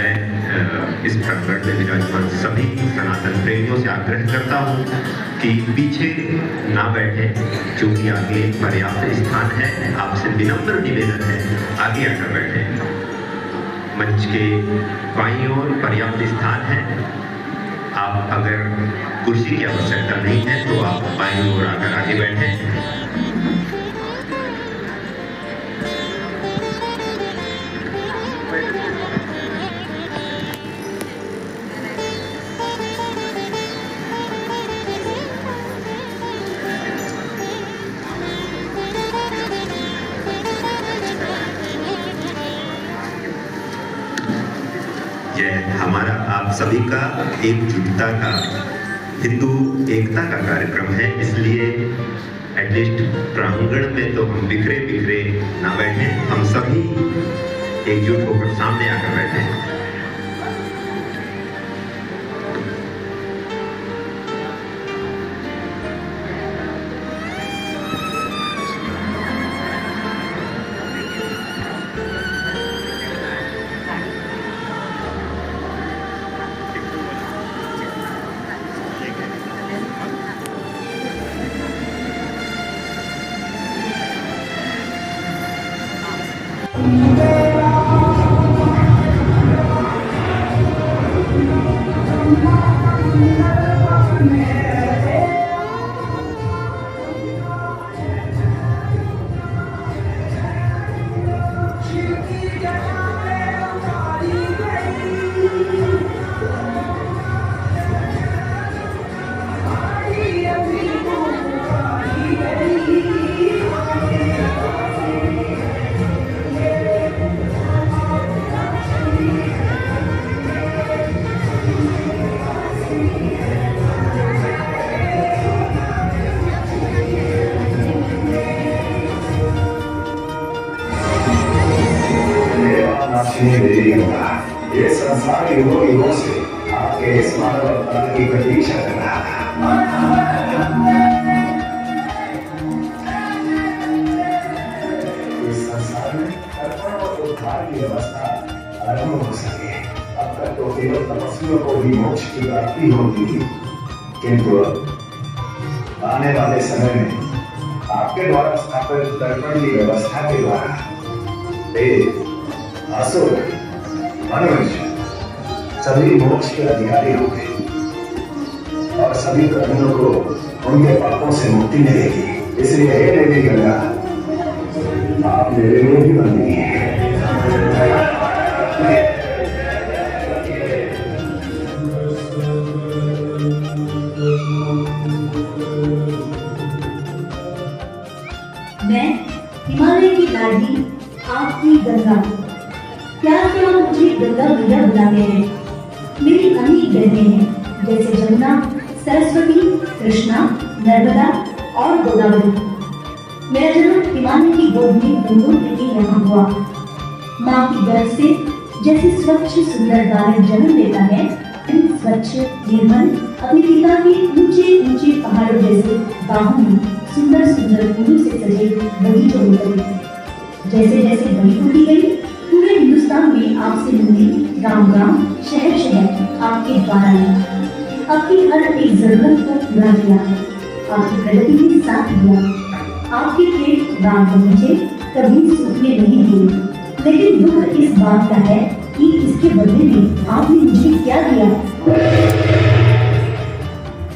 मैं इस प्रांगण में विराजमान सभी सनातन प्रेमियों से आग्रह करता हूँ कि पीछे ना बैठे, क्योंकि आगे पर्याप्त स्थान है। आपसे विनम्र निवेदन है, आगे आकर बैठे। मंच के बाईं ओर पर्याप्त स्थान है। आप अगर कुर्सी की आवश्यकता नहीं है तो आप बाईं ओर आकर आगे बैठे। यह हमारा आप सभी का एकजुटता का, हिंदू एकता का कार्यक्रम है, इसलिए एटलीस्ट प्रांगण में तो हम बिखरे बिखरे ना बैठे, हम सभी एकजुट होकर सामने आकर बैठे। ये संसार के युगों से आपके इस मानव अवतार की प्रतीक्षा कर रहा था। इस संसार में कर्म और उद्धार की व्यवस्था आरंभ हो सके। अब तक तो केवल तपस्वियों को ही मोक्ष की प्राप्ति होती थी, किंतु आने वाले समय में आपके द्वारा स्थापित दर्पण की व्यवस्था के द्वारा असुर मनुष्य सभी मोक्ष के अधिकारी होंगे और सभी कर्मियों को उनके पापों से मुक्ति मिलेगी। इसलिए हे देवी गंगा, आप मेरे लिए भी बंदी हैं। मैं हिमालय की लाडी आपकी गंगा, क्या क्या मुझे गंगा मैया बुलाते हैं। मेरी अनेक बहनें हैं, जैसे जमुना, सरस्वती, कृष्णा, नर्मदा और गोदावरी। मेरा जन्म हिमालय की गोद में गंगोत्री के यहाँ हुआ। माँ की गर्भ से जैसे स्वच्छ सुंदर बालक जन्म लेता है, स्वच्छ निर्मल अपने पिता के ऊंचे ऊंचे पहाड़ों जैसे बाहों में सुंदर सुंदर फूलों से सजे बगीचों में गई। जैसे जैसे बड़ी होती गई, पूरे हिंदुस्तान में आपसे मिलने गांव गांव, शहर शहर आपके द्वार आए। आपकी हर एक जरूरत को पूरा किया, आपकी प्रगति में साथ दिया। आपके खेत गांव बगीचे कभी सूखने नहीं दिए। लेकिन दुख इस बात का है कि इसके बदले में आपने मुझे क्या दिया।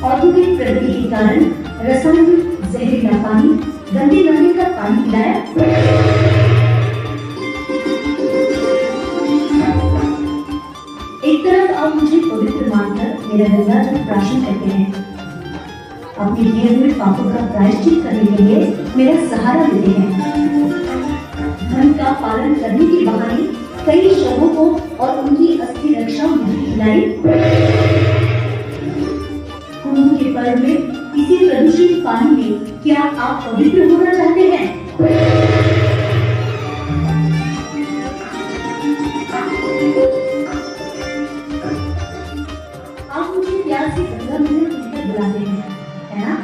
औद्योगिक प्रगति के कारण रसायन जहरीला पानी, गंदे नाले का पानी पिलाया। एक तरफ आप मुझे पवित्र मानकर मेरा गंगा जल प्राशन करते हैं, अपने किए हुए पापों का प्रायश्चित करने के लिए मेरा सहारा देते हैं। धर्म का पालन करने के बहाने कई शवों को और उनकी अस्थि रक्षा मुझे खिलाई। कुंभ के पर्व में इसी प्रदूषित पानी में क्या आप पवित्र होना चाहते हैं? आप मुझे प्यार से गंगा मैया कहकर बुलाते हैं, है ना?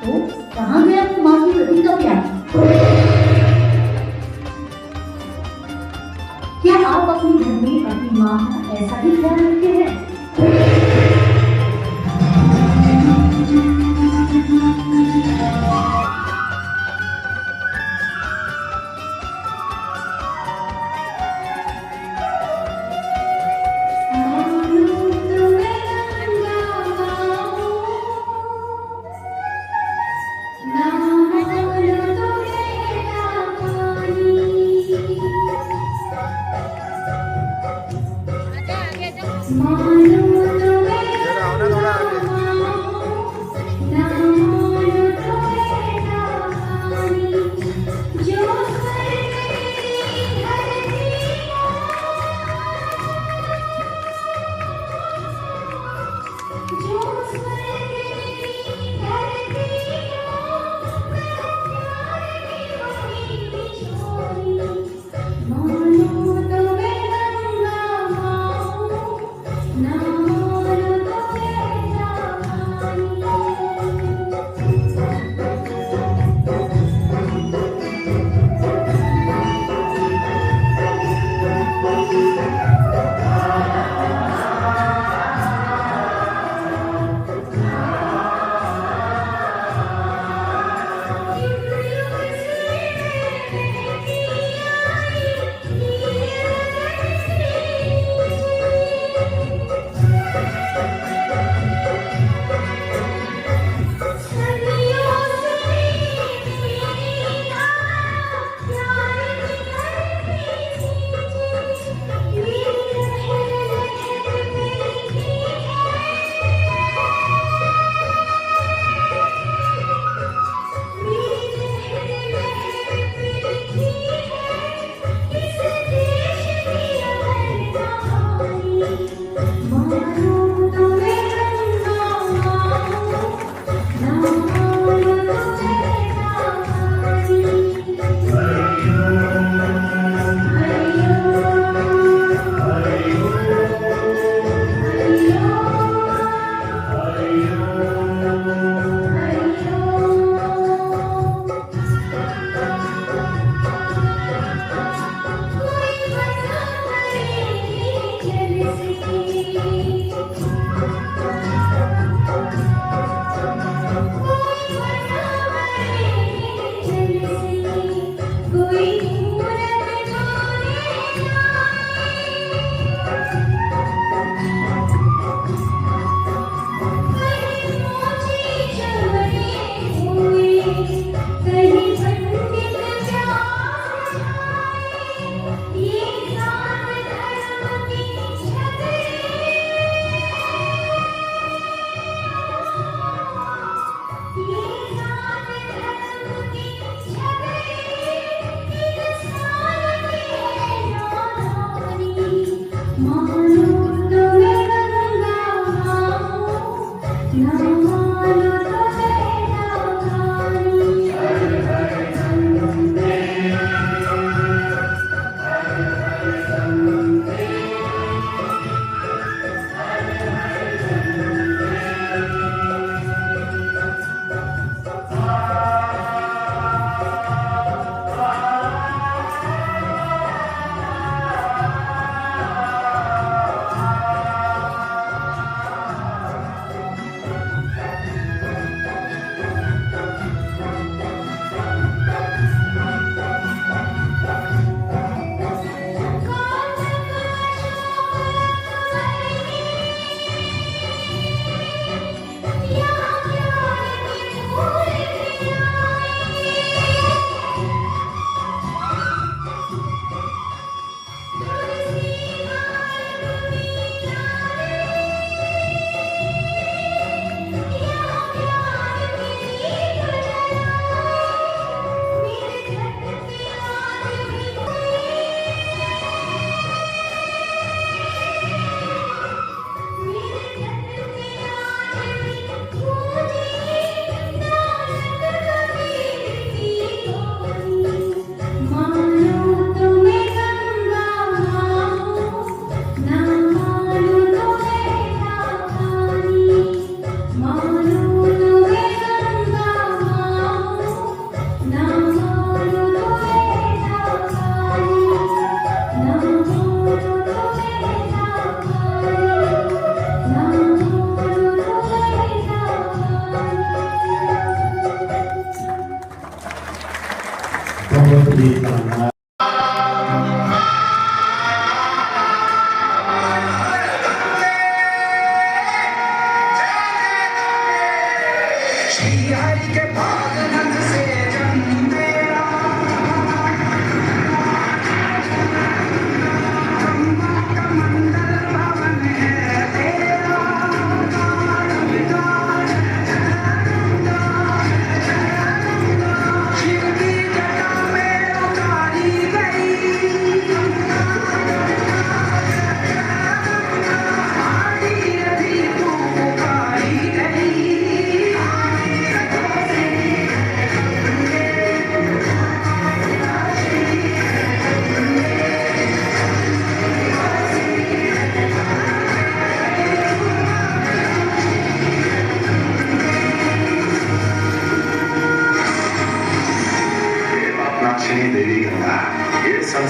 तो कहाँ गया वो माँ की रति का प्यार? क्या आप अपने घर में अपनी माँ का ऐसा ही ख्याल रखते हैं। No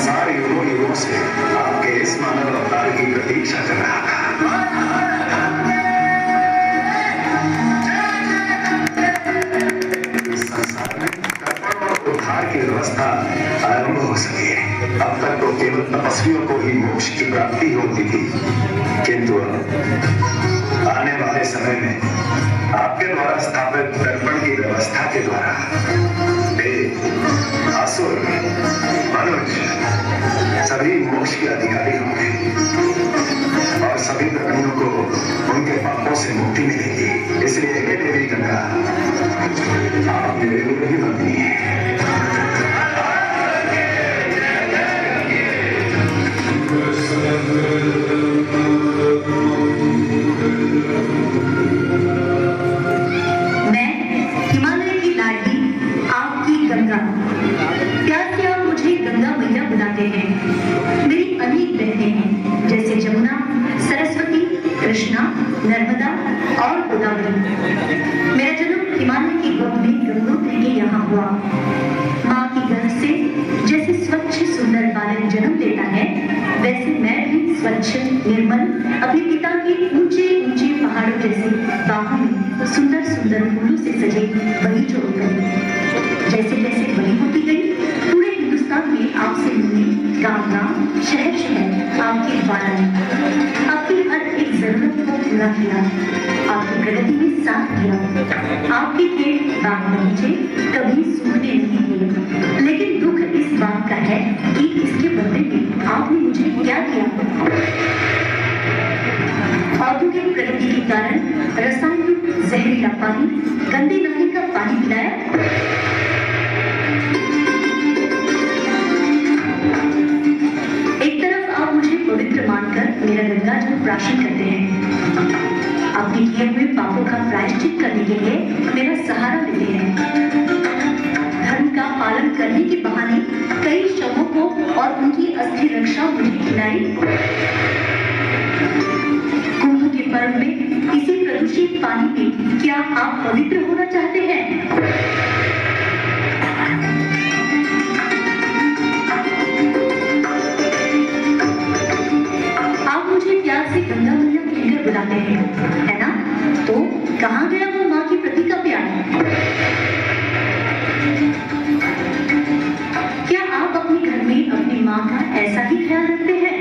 संसार युगों युगों से आपके इस मानव अवतार की प्रतीक्षा कर रहा था। इस संसार में तर्पण और उद्धार की व्यवस्था आरंभ हो सके। अब तक तो केवल तपस्वियों को ही मोक्ष की प्राप्ति होती थी, किंतु आने वाले समय में आपके द्वारा स्थापित तर्पण की व्यवस्था के द्वारा असुर, मनुष्य सभी मोक्ष के अधिकारी होंगे और सभी प्राणियों को उनके पापों से मुक्ति मिलेगी। इसलिए हे देवी गंगा, आप मेरे लिए ही बनती हैं। मैं हिमालय की लाडली आपकी गंगा, प्यार से आप मुझे गंगा मैया बुलाते हैं। मेरी अनेक बहनें हैं, जैसे जमुना, सरस्वती, कृष्णा, नर्मदा और गोदावरी। मेरा जन्म हिमालय की गोद में गंगोत्री के यहाँ हुआ। माँ की गर्भ से जैसे स्वच्छ सुंदर बालक जन्म लेता है, वैसे मैं भी स्वच्छ निर्मल अपने पिता के ऊंचे ऊंचे पहाड़ों जैसे बाहों में सुंदर सुंदर फूलों से सजे बगीचों में गई। जैसे जैसे बड़ी होती गई, पूरे हिंदुस्तान में आपसे मिलने गांव गांव, शहर शहर आपके द्वार आए। आपकी हर एक जरूरत को पूरा किया, आपकी प्रगति में साथ दिया। आपके खेत बाग बगीचे कभी सूखने नहीं दिए। लेकिन दुख इस बात का है कि इसके बदले में आपने मुझे क्या किया? औद्योगिक प्रगति के कारण रासायनिक जहरीला पानी, गंदे नाले का पानी पिलाया। एक तरफ आप मुझे पवित्र मानकर मेरा गंगा जल प्राशन करते हैं, अपने किए हुए पापों का प्रायश्चित करने के लिए मेरा सहारा देते हैं। धर्म का पालन करने के बहाने कई शवों को और उनकी अस्थि रक्षा मुझे खिलाई। कुंभ के पर्व में इसी प्रदूषित पानी में क्या आप पवित्र होना चाहते हैं? आप मुझे प्यार से गंगा मैया कहकर बुलाते हैं, है ना? तो कहाँ गया वो माँ के प्रति का प्यार? क्या आप अपने घर में अपनी माँ का ऐसा ही ख्याल रखते हैं?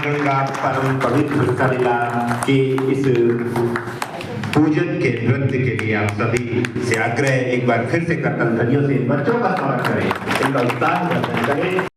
रामायण का परम पवित्र हिस्सा मिला कि इस पूजन के नृत्य के लिए आप सभी से आग्रह एक बार फिर से करतल ध्वनियों से बच्चों का स्वागत करें, इनका उत्साह वर्धन करें।